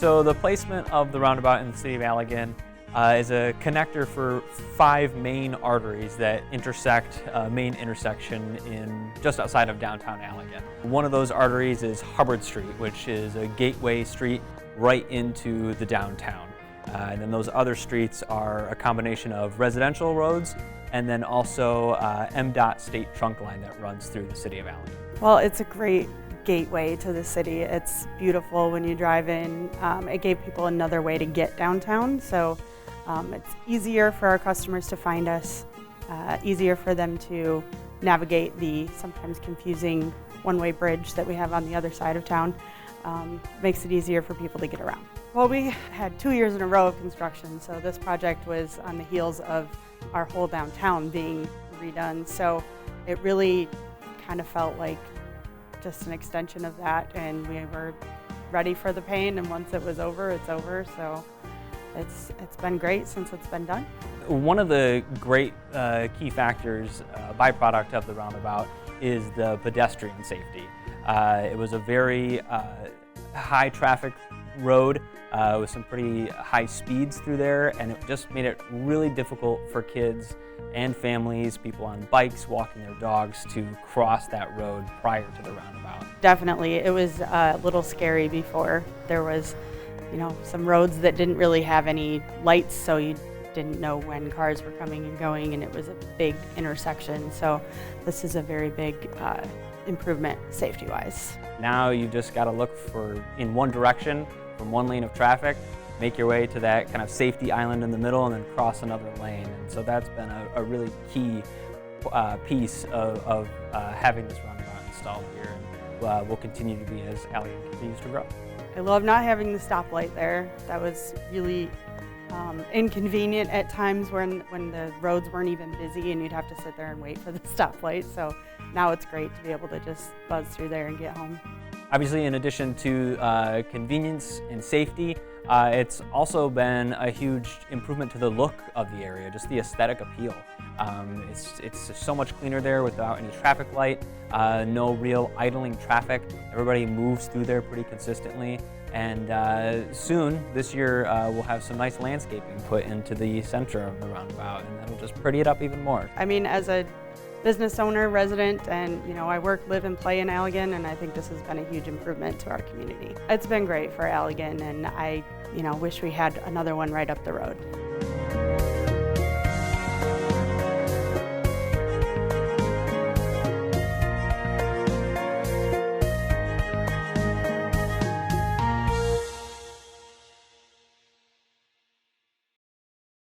So the placement of the roundabout in the City of Allegan is a connector for 5 main arteries that intersect a main intersection in just outside of downtown Allegan. One of those arteries is Hubbard Street, which is a gateway street right into the downtown. And then those other streets are a combination of residential roads and then also MDOT state trunk line that runs through the City of Allegan. Well, it's a great gateway to the city. It's beautiful when you drive in. It gave people another way to get downtown, so it's easier for our customers to find us, easier for them to navigate the sometimes confusing one-way bridge that we have on the other side of town. Makes it easier for people to get around. Well, we had 2 years in a row of construction, so this project was on the heels of our whole downtown being redone, so it really kind of felt like just an extension of that, and we were ready for the pain, and once it was over, it's over, so it's been great since it's been done. One of the great key factors, byproduct of the roundabout, is the pedestrian safety. It was a very high traffic road with some pretty high speeds through there, and it just made it really difficult for kids and families, people on bikes, walking their dogs, to cross that road prior to the roundabout. Definitely, it was a little scary before. There was, some roads that didn't really have any lights, so you didn't know when cars were coming and going, and it was a big intersection, so this is a very big improvement safety-wise. Now you just got to look in one direction from one lane of traffic, make your way to that kind of safety island in the middle, and then cross another lane. And so that's been a really key piece of having this roundabout installed here, and will continue to be as Allegan continues to grow. I love not having the stoplight there. That was really inconvenient at times when the roads weren't even busy and you'd have to sit there and wait for the stoplight. So now it's great to be able to just buzz through there and get home. Obviously, in addition to convenience and safety, it's also been a huge improvement to the look of the area, just the aesthetic appeal. It's so much cleaner there without any traffic light, no real idling traffic. Everybody moves through there pretty consistently. And soon, this year, we'll have some nice landscaping put into the center of the roundabout, and that'll just pretty it up even more. I mean, as a business owner, resident, and I work, live, and play in Allegan, and I think this has been a huge improvement to our community. It's been great for Allegan, and I wish we had another one right up the road.